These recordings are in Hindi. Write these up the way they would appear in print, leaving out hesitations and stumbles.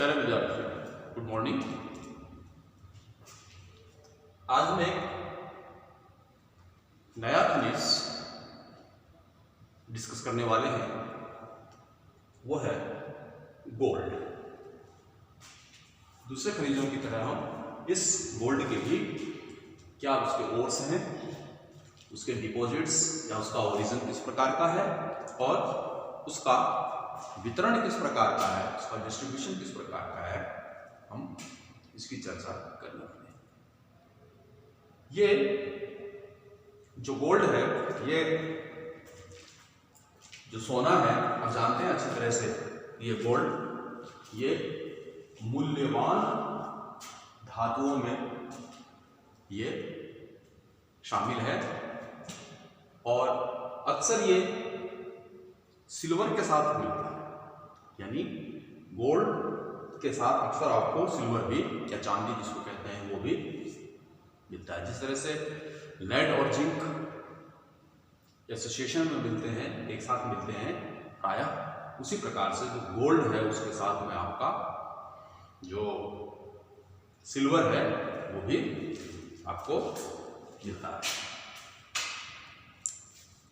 प्यारे विद्यार्थी, गुड मॉर्निंग। आज हम एक नया खनिज डिस्कस करने वाले हैं, वो है गोल्ड। दूसरे खनिजों की तरह हम इस गोल्ड के भी क्या उसके ओर्स हैं, उसके डिपॉजिट्स या उसका ओरिजिन किस प्रकार का है और उसका वितरण किस प्रकार का है, उसका डिस्ट्रीब्यूशन किस प्रकार का है, हम इसकी चर्चा करने वाले हैं। ये जो गोल्ड है, ये जो सोना है, आप जानते हैं अच्छी तरह से, ये गोल्ड ये मूल्यवान धातुओं में ये शामिल है और अक्सर ये सिल्वर के साथ मिलता है, यानी गोल्ड के साथ अक्सर आपको सिल्वर भी या चांदी जिसको कहते हैं वो भी मिलता है। जिस तरह से लेड और जिंक एसोसिएशन में मिलते हैं, एक साथ मिलते हैं प्रायः, उसी प्रकार से जो गोल्ड है उसके साथ में आपका जो सिल्वर है वो भी आपको मिलता है।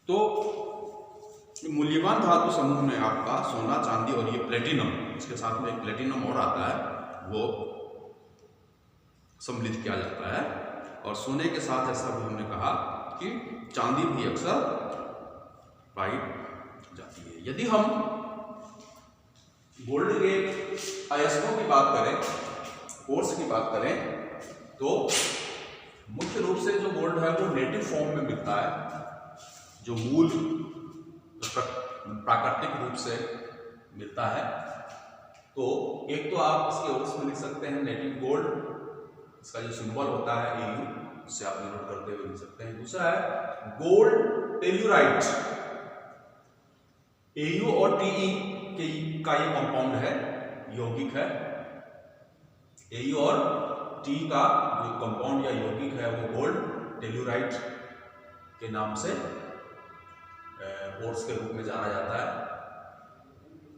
तो मूल्यवान धातु समूह में आपका सोना, चांदी और ये प्लेटिनम, इसके साथ में एक प्लेटिनम और आता है, वो सम्मिलित किया जाता है। और सोने के साथ ऐसा भी हमने कहा कि चांदी भी अक्सर पाई जाती है। यदि हम गोल्ड के अयस्कों की बात करें, कोर्स की बात करें, तो मुख्य रूप से जो गोल्ड है वो नेटिव फॉर्म में मिलता है, जो मूल प्राकृतिक रूप से मिलता है। तो एक तो आप इसके ओर्स में लिख सकते हैं नेटिव गोल्ड, इसका जो सिंबल होता है AU, उससे आप नोट करते हुए लिख सकते हैं। दूसरा है गोल्ड टेल्यूराइट, AU और TE का ये कंपाउंड है, यौगिक है। AU और T का जो कंपाउंड या यौगिक है वो गोल्ड टेल्यूराइट के नाम से ओर्स के रूप में जाना जाता है।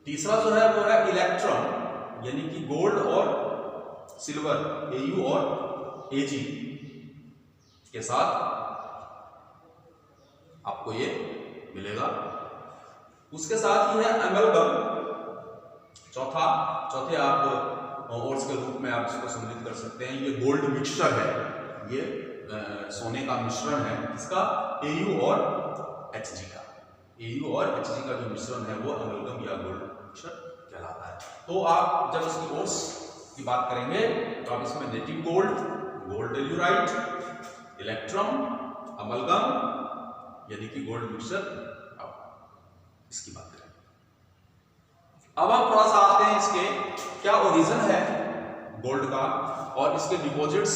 तीसरा जो है वो है इलेक्ट्रॉन, यानी कि गोल्ड और सिल्वर, AU और AG के साथ आपको ये मिलेगा। उसके साथ ही है एमलगम, चौथे आप ओर्स के रूप में आप इसको सम्मिलित कर सकते हैं। ये गोल्ड मिक्सचर है, ये सोने का मिश्रण है, इसका AU और HG का, AU और HG का जो मिश्रण है वो एमलगम या गोल्ड मिक्सचर कहलाता है। तो आप जब इसकी ओर्स की बात करेंगे तो आप इसमें native gold, gold telluride, electrum, amalgam यानी कि गोल्ड मिक्सचर, आप इसकी बात करें। अब हम थोड़ा सा आते हैं इसके क्या ओरिजिन है गोल्ड का और इसके डिपॉजिट्स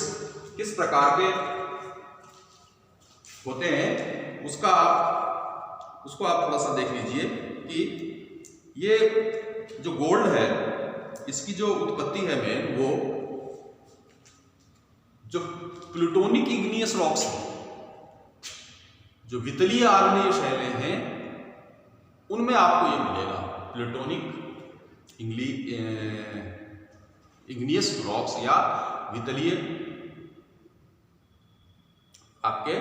किस प्रकार के होते हैं, उसको आप थोड़ा सा देख लीजिए कि ये जो गोल्ड है इसकी जो उत्पत्ति है में वो जो प्लूटोनिक इग्नियस रॉक्स हैं, जो वितलीय आग्नेय शैलें हैं, उनमें आपको ये मिलेगा। प्लूटोनिक इग्नियस रॉक्स या वितलीय आपके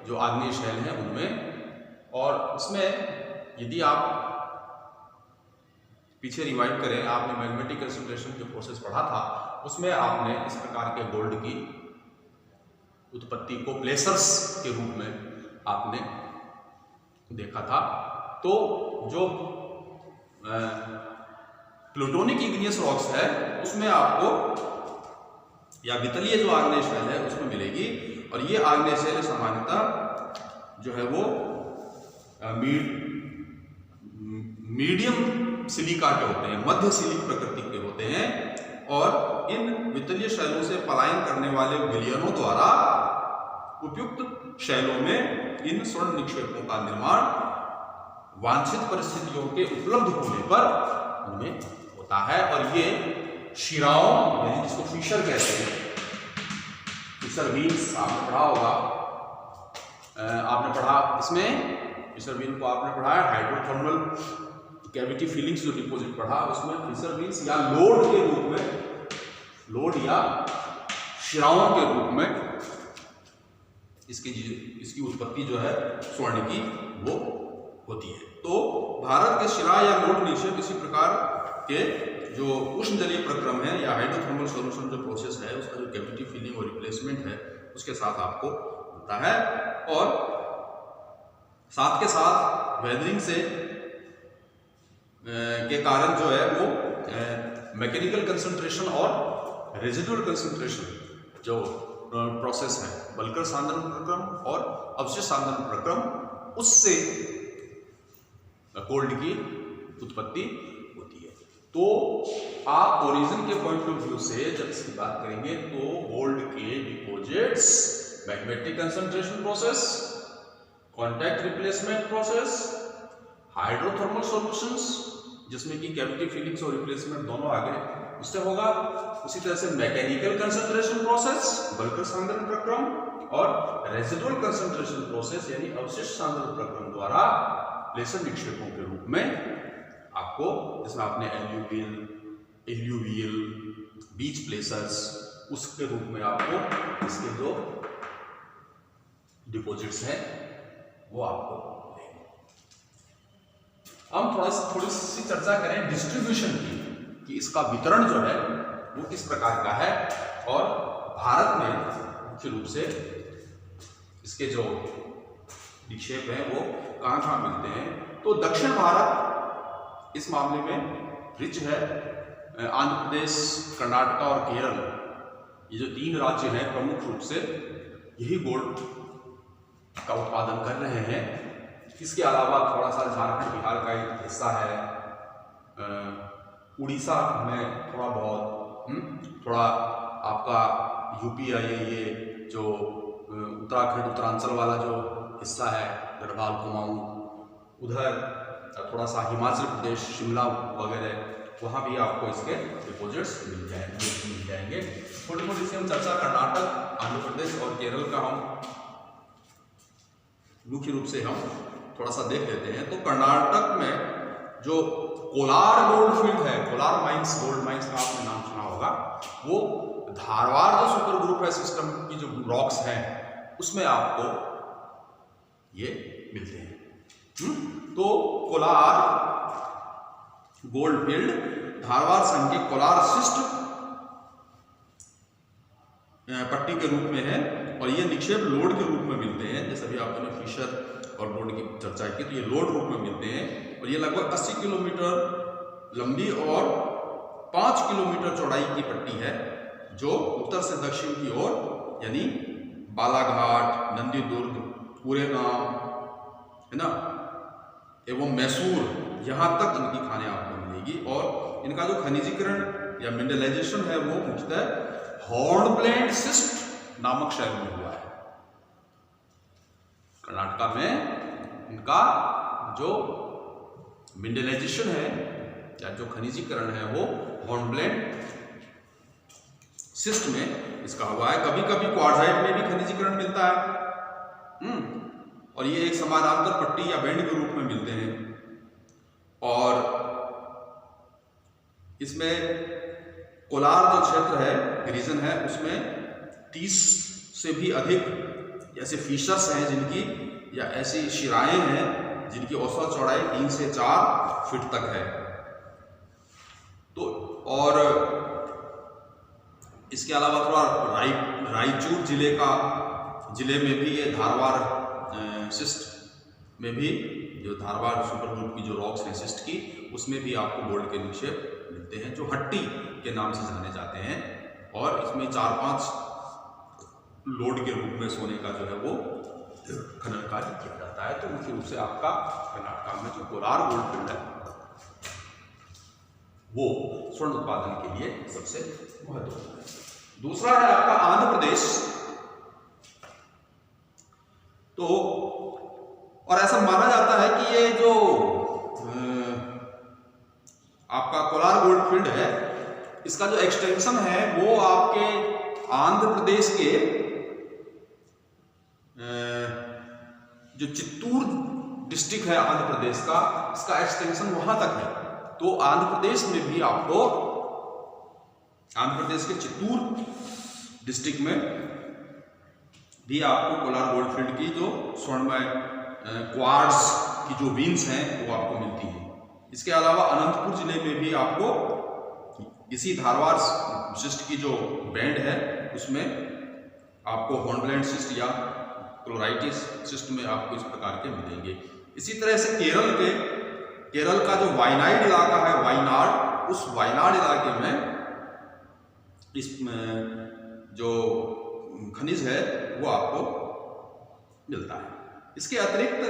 जो आग्नेय शैल हैं उनमें। और उसमें यदि आप पीछे रिवाइव करें, आपने मैग्नेटिक कंसंट्रेशन जो प्रोसेस पढ़ा था, उसमें आपने इस प्रकार के गोल्ड की उत्पत्ति को प्लेसर्स के रूप में आपने देखा था। तो जो प्लूटोनिक इग्नियस रॉक्स है उसमें आपको या वितलीय जो आग्नेय शैल है उसमें मिलेगी। और ये आग्नेय शैल सामान्यतः जो है वो मीडियम सिलिका के होते हैं, मध्य सिलिक प्रकृति के होते हैं। और इन वितलीय शैलों से पलायन करने वाले विलयनों द्वारा उपयुक्त शैलों में इन स्वर्ण निक्षेपों का निर्माण वांछित परिस्थितियों के उपलब्ध होने पर उनमें होता है। और ये शिराओं, यानी जिसको फिशर कहते हैं, फिशर बीन्स आपने पढ़ा होगा, आपने पढ़ा इसमें फिशर बीन को आपने पढ़ा है हाइड्रोथर्मल कैविटी फिलिंग्स जो डिपॉजिट पढ़ा उसमें फिशर बीन्स या लोड के रूप में, लोड या शिराओं के रूप में इसकी उत्पत्ति जो है स्वर्ण की वो होती है। तो भारत के शिरा या लोड निक्षेप इसी प्रकार के जो उष्ण जलीय प्रक्रम है या हाइड्रोथर्मल सॉल्यूशन जो प्रोसेस है उसका जो कैविटी फिलिंग और रिप्लेसमेंट है उसके साथ आपको होता है। और साथ के साथ वेदरिंग से के कारण जो है वो मैकेनिकल कंसंट्रेशन और रेजिडुअल कंसंट्रेशन जो प्रोसेस है बल्कर सांद्रण प्रक्रम और अवशिष्ट सांद्रण प्रक्रम उससे गोल्ड की उत्पत्ति होती है। तो आप ओरिजिन के पॉइंट ऑफ व्यू से जब इसकी बात करेंगे तो गोल्ड के deposits magnetic concentration process, contact replacement process, hydrothermal solutions जिसमें कि कैविटी फिलिंग्स और रिप्लेसमेंट दोनों आ गए उससे होगा। उसी तरह से मैकेनिकल कंसंट्रेशन प्रोसेस बल्कर सांद्रण प्रक्रम और रेजिडुअल कंसंट्रेशन प्रोसेस यानी अवशिष्ट सांद्रण प्रक्रम द्वारा लेसर निक्षेपों के रूप में आपको, जिसमें आपने एल्यूवियल बीच प्लेसर्स उसके रूप में आपको इसके जो डिपॉजिट्स हैं वो आपको मिलेंगे। हम थोड़ी सी चर्चा करें डिस्ट्रीब्यूशन की कि इसका वितरण जो है वो किस प्रकार का है और भारत में मुख्य रूप से इसके जो निक्षेप हैं वो कहाँ कहाँ मिलते हैं। तो दक्षिण भारत इस मामले में रिच है। आंध्र प्रदेश, कर्नाटका और केरल ये जो 3 राज्य हैं प्रमुख रूप से यही गोल्ड का उत्पादन कर रहे हैं। इसके अलावा थोड़ा सा झारखंड बिहार का एक हिस्सा है, उड़ीसा में थोड़ा बहुत, थोड़ा आपका यूपी है ये जो उत्तराखंड उत्तरांचल वाला जो हिस्सा है गढ़वाल कुमाऊं, उधर थोड़ा सा हिमाचल प्रदेश शिमला वगैरह वहाँ भी आपको इसके डिपॉजिट्स मिल जाएंगे। थोड़ी थोड़ी सी हम चर्चा कर्नाटक, आंध्र प्रदेश और केरल का हम मुख्य रूप से हम थोड़ा सा देख लेते हैं। तो कर्नाटक में जो कोलार गोल्ड फील्ड है, कोलार माइंस, गोल्ड माइंस का आपने नाम सुना होगा, वो धारवाड़ जो सुपर ग्रुप है सिस्टम की जो रॉक्स हैं उसमें आपको ये मिलते हैं। तो कोलार गोल्ड फील्ड धारवाड़ संघ के कोलार शिष्ट पट्टी के रूप में है और ये निक्षेप लोड के रूप में मिलते हैं। जैसे अभी आपने फिशर और लोड की चर्चा की तो ये लोड रूप में मिलते हैं और ये लगभग 80 किलोमीटर लंबी और 5 किलोमीटर चौड़ाई की पट्टी है जो उत्तर से दक्षिण की ओर यानी बालाघाट, नंदीदुर्ग, पूरेगांव है ना एवं मैसूर यहाँ तक इनकी खाने आपको मिलेगी। और इनका जो खनिजीकरण या मिनरलाइजेशन है वो मुख्यतः हॉर्नब्लेंड सिस्ट नामक शहर में हुआ है। कर्नाटका में इनका जो मिनरलाइजेशन है या जो खनिजीकरण है वो हॉर्नब्लेंड सिस्ट में इसका हुआ है। कभी कभी क्वार्टजाइट में भी खनिजीकरण मिलता है और ये एक समानांतर पट्टी या बैंड के रूप में मिलते हैं। और इसमें कोलार जो क्षेत्र है, रीजन है, उसमें 30 से भी अधिक ऐसे फीचर्स हैं जिनकी या ऐसी शिराएं हैं जिनकी औसत चौड़ाई 3 से 4 फीट तक है। तो और इसके अलावा थोड़ा रायचूर जिले में भी ये धारवाड़ सिस्ट में भी जो धारवाड़ सुपर ग्रुप की जो रॉक्स हैं सिस्ट की, उसमें भी आपको गोल्ड के निक्षेप मिलते हैं जो हट्टी के नाम से जाने जाते हैं। और इसमें 4-5 लोड के रूप में सोने का जो है वो खनन कार्य किया जाता है। तो मुख्य रूप से आपका कर्नाटक में जो कोलार गोल्ड फील्ड है वो स्वर्ण उत्पादन के लिए सबसे महत्वपूर्ण है। दूसरा है आपका आंध्र प्रदेश। तो और ऐसा माना जाता है कि ये जो आपका कोलार गोल्ड फील्ड है इसका जो एक्सटेंशन है वो आपके आंध्र प्रदेश के जो चित्तूर डिस्ट्रिक्ट है आंध्र प्रदेश का, इसका एक्सटेंशन वहां तक है। तो आंध्र प्रदेश में भी आपको, आंध्र प्रदेश के चित्तूर डिस्ट्रिक्ट में भी आपको कोलार गोल्डफील्ड की जो स्वर्णमय क्वार्ट्ज की जो बीन्स हैं वो आपको मिलती है। इसके अलावा अनंतपुर जिले में भी आपको इसी धारवाड़ शिस्ट की जो बैंड है उसमें आपको हॉर्नब्लेंड शिस्ट या क्लोराइटिस शिस्ट में आपको इस प्रकार के मिलेंगे। इसी तरह से केरल का जो वायनाड इलाका है, वायनाड, उस वायनाड इलाके में इस जो खनिज है वो आपको मिलता है। इसके अतिरिक्त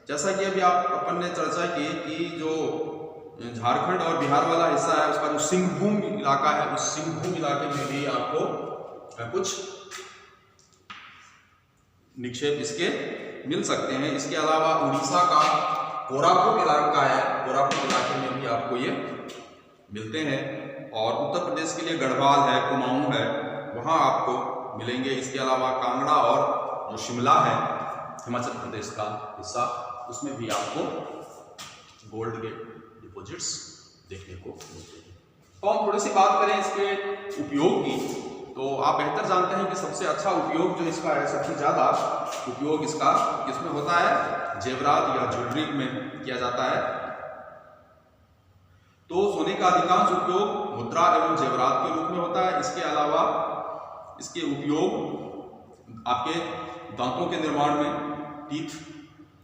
जैसा कि अभी अपन ने चर्चा की कि जो झारखंड और बिहार वाला हिस्सा है उसका जो सिंहभूम इलाका है, उस सिंहभूम इलाके में भी आपको कुछ निक्षेप इसके मिल सकते हैं। इसके अलावा उड़ीसा का कोरापुट इलाका है, कोरापुट इलाके में भी आपको ये मिलते हैं। और उत्तर प्रदेश के लिए गढ़वाल है, कुमाऊं है, वहाँ आपको मिलेंगे। इसके अलावा कांगड़ा और जो शिमला है हिमाचल प्रदेश का हिस्सा, उसमें भी आपको गोल्ड के डिपॉजिट्स देखने को मिलते हैं। तो हम थोड़ी सी बात करें इसके उपयोग की, तो आप बेहतर जानते हैं कि सबसे अच्छा उपयोग जो इसका है, सबसे ज़्यादा उपयोग इसका किसमें होता है, जेवरात या ज्वेलरी में किया जाता है। तो सोने का अधिकांश उपयोग मुद्रा एवं जेवरात के रूप में होता है। इसके अलावा इसके उपयोग आपके दांतों के निर्माण में, टीथ,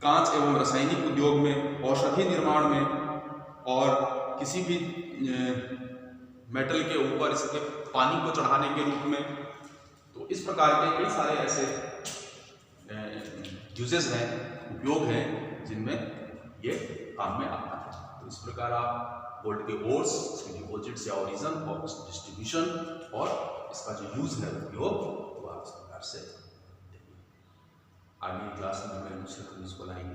कांच एवं रासायनिक उद्योग में, औषधि निर्माण में और किसी भी मेटल के ऊपर इसके पानी को चढ़ाने के रूप में। तो इस प्रकार के कई सारे ऐसे यूजेस हैं, उपयोग हैं, जिनमें ये काम में आता है। तो इस प्रकार आप गोल्ड के ओर्स, इसके डिपॉजिट्स या ओरिजिन और डिस्ट्रीब्यूशन और इसका जो यूज है, उपयोग, वो आप इस प्रकार से आगे क्लास में मैं दूसरे खनिज को लाएंगे।